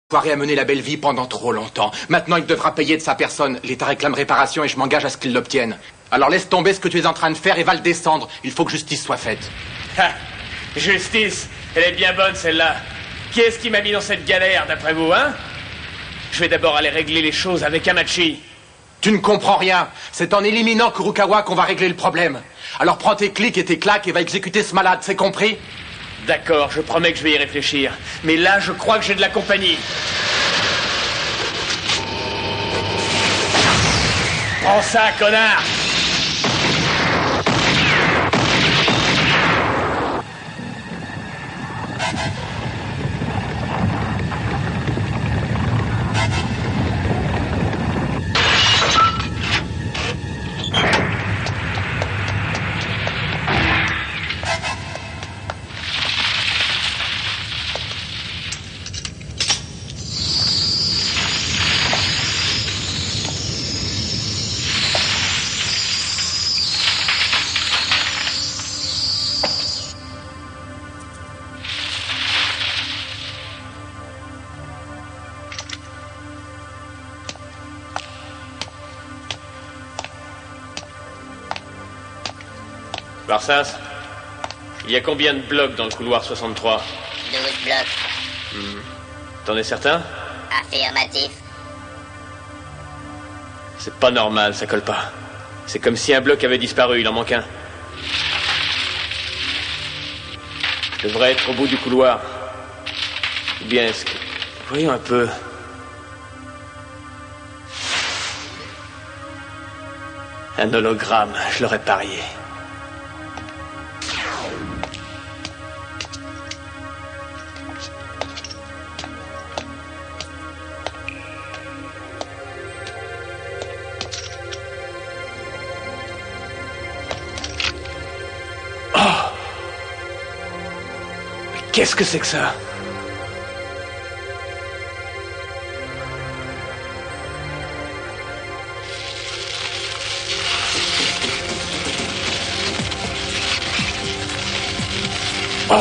Foiré a mené la belle vie pendant trop longtemps. Maintenant, il devra payer de sa personne. L'État réclame réparation et je m'engage à ce qu'il l'obtienne. Alors laisse tomber ce que tu es en train de faire et va le descendre. Il faut que justice soit faite. Ha! Justice! Elle est bien bonne, celle-là. Qui est-ce qui m'a mis dans cette galère, d'après vous, hein? Je vais d'abord aller régler les choses avec Hamachi. Tu ne comprends rien. C'est en éliminant Kurokawa qu'on va régler le problème. Alors prends tes clics et tes claques et va exécuter ce malade, c'est compris? D'accord, je promets que je vais y réfléchir. Mais là, je crois que j'ai de la compagnie. Prends ça, connard! Barsas, il y a combien de blocs dans le couloir 63? 12 blocs. T'en es certain? Affirmatif. C'est pas normal, ça colle pas. C'est comme si un bloc avait disparu, il en manque un. Je devrais être au bout du couloir. Ou bien est-ce que... Voyons un peu. Un hologramme, je l'aurais parié. Qu'est-ce que c'est que ça? Oh!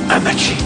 Hamachi.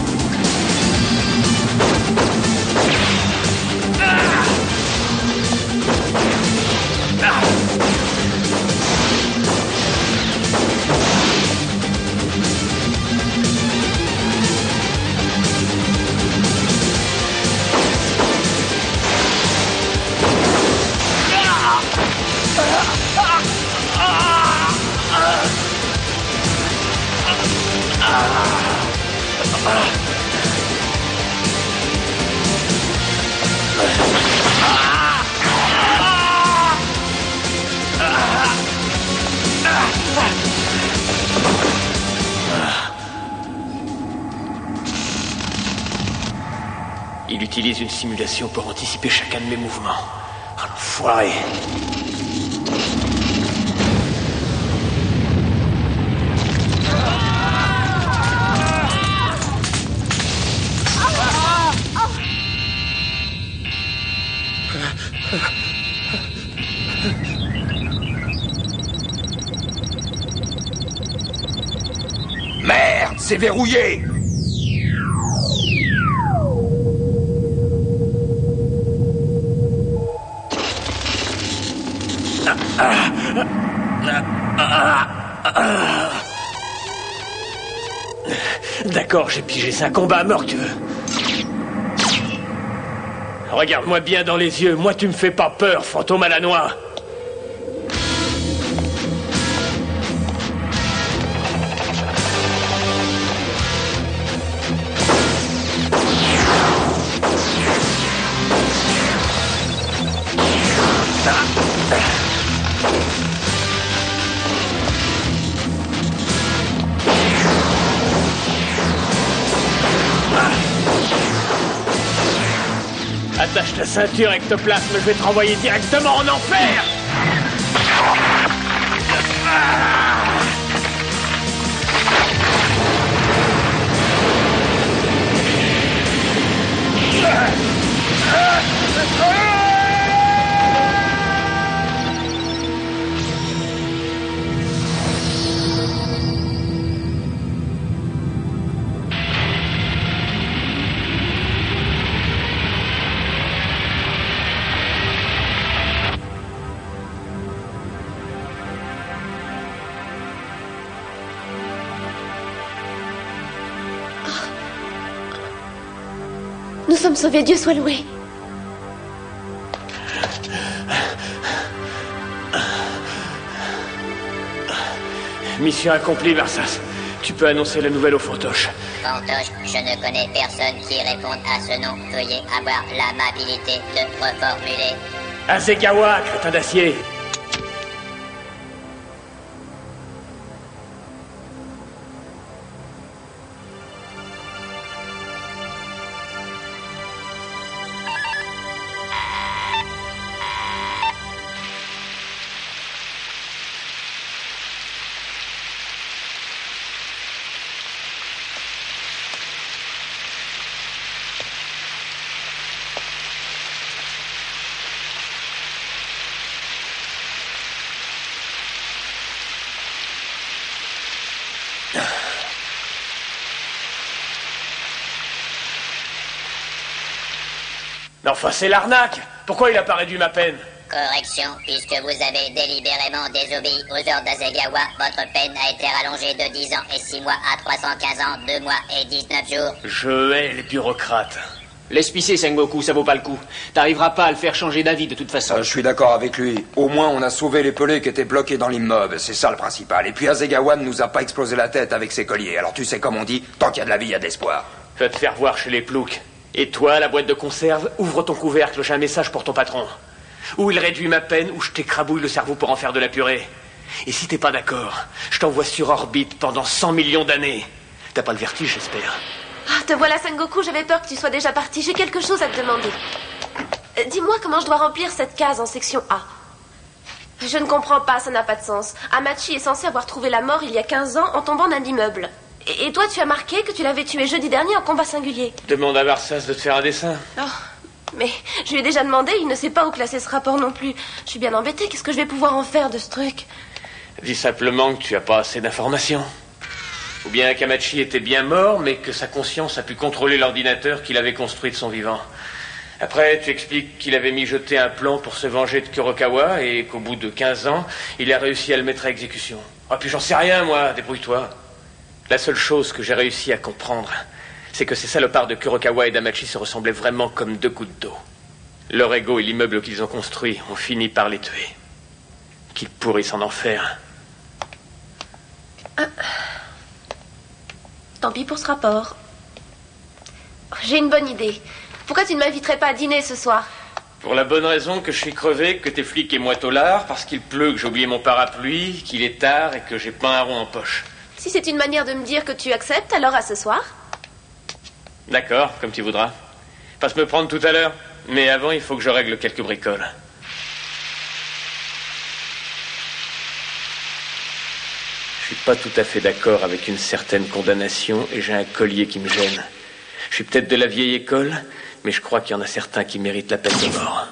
Il utilise une simulation pour anticiper chacun de mes mouvements. Oh, l'enfoiré! Merde, c'est verrouillé! D'accord, j'ai pigé, c'est un combat à mort que tu veux. Regarde-moi bien dans les yeux, moi tu me fais pas peur, fantôme à la noix. Attache ta ceinture ectoplasme, je vais te renvoyer directement en enfer! Nous sommes sauvés, Dieu soit loué. Mission accomplie, Varsas. Tu peux annoncer la nouvelle au Fantoche. Fantoche, je ne connais personne qui réponde à ce nom. Veuillez avoir l'amabilité de reformuler. Asegawa, crétin d'acier. Mais enfin, c'est l'arnaque. Pourquoi il a pas réduit ma peine? Correction, puisque vous avez délibérément désobéi aux ordres d'Asegawa, votre peine a été rallongée de 10 ans et 6 mois à 315 ans, 2 mois et 19 jours. Je hais les bureaucrates. Laisse pisser, Sengoku, ça vaut pas le coup. T'arriveras pas à le faire changer d'avis de toute façon. Je suis d'accord avec lui. Au moins, on a sauvé les pelés qui étaient bloqués dans l'immeuble. C'est ça le principal. Et puis Asegawa ne nous a pas explosé la tête avec ses colliers. Alors tu sais comme on dit, tant qu'il y a de la vie, il y a de l'espoir. Va te faire voir chez les ploucs. Et toi, la boîte de conserve, ouvre ton couvercle, j'ai un message pour ton patron. Ou il réduit ma peine, ou je t'écrabouille le cerveau pour en faire de la purée. Et si t'es pas d'accord, je t'envoie sur orbite pendant 100 millions d'années. T'as pas le vertige, j'espère. Ah, te voilà, Sengoku, j'avais peur que tu sois déjà parti. J'ai quelque chose à te demander. Dis-moi comment je dois remplir cette case en section A. Je ne comprends pas, ça n'a pas de sens. Hamachi est censé avoir trouvé la mort il y a 15 ans en tombant d'un immeuble. Et toi, tu as marqué que tu l'avais tué jeudi dernier en combat singulier. Demande à Varsas de te faire un dessin. Oh, mais je lui ai déjà demandé, il ne sait pas où classer ce rapport non plus. Je suis bien embêtée, qu'est-ce que je vais pouvoir en faire de ce truc? Dis simplement que tu as pas assez d'informations. Ou bien qu'Hamachi était bien mort, mais que sa conscience a pu contrôler l'ordinateur qu'il avait construit de son vivant. Après, tu expliques qu'il avait mijoté un plan pour se venger de Kurokawa et qu'au bout de 15 ans, il a réussi à le mettre à exécution. Ah, puis j'en sais rien, moi, débrouille-toi. La seule chose que j'ai réussi à comprendre, c'est que ces salopards de Kurokawa et d'Hamachi se ressemblaient vraiment comme 2 gouttes d'eau. Leur ego et l'immeuble qu'ils ont construit ont fini par les tuer. Qu'ils pourrissent en enfer. Tant pis pour ce rapport. J'ai une bonne idée. Pourquoi tu ne m'inviterais pas à dîner ce soir? Pour la bonne raison que je suis crevé, que t'es flic et moi tolard, parce qu'il pleut, que j'ai oublié mon parapluie, qu'il est tard et que j'ai pas un rond en poche. Si c'est une manière de me dire que tu acceptes, alors à ce soir. D'accord, comme tu voudras. Passe me prendre tout à l'heure. Mais avant, il faut que je règle quelques bricoles. Je suis pas tout à fait d'accord avec une certaine condamnation et j'ai un collier qui me gêne. Je suis peut-être de la vieille école, mais je crois qu'il y en a certains qui méritent la peine de mort.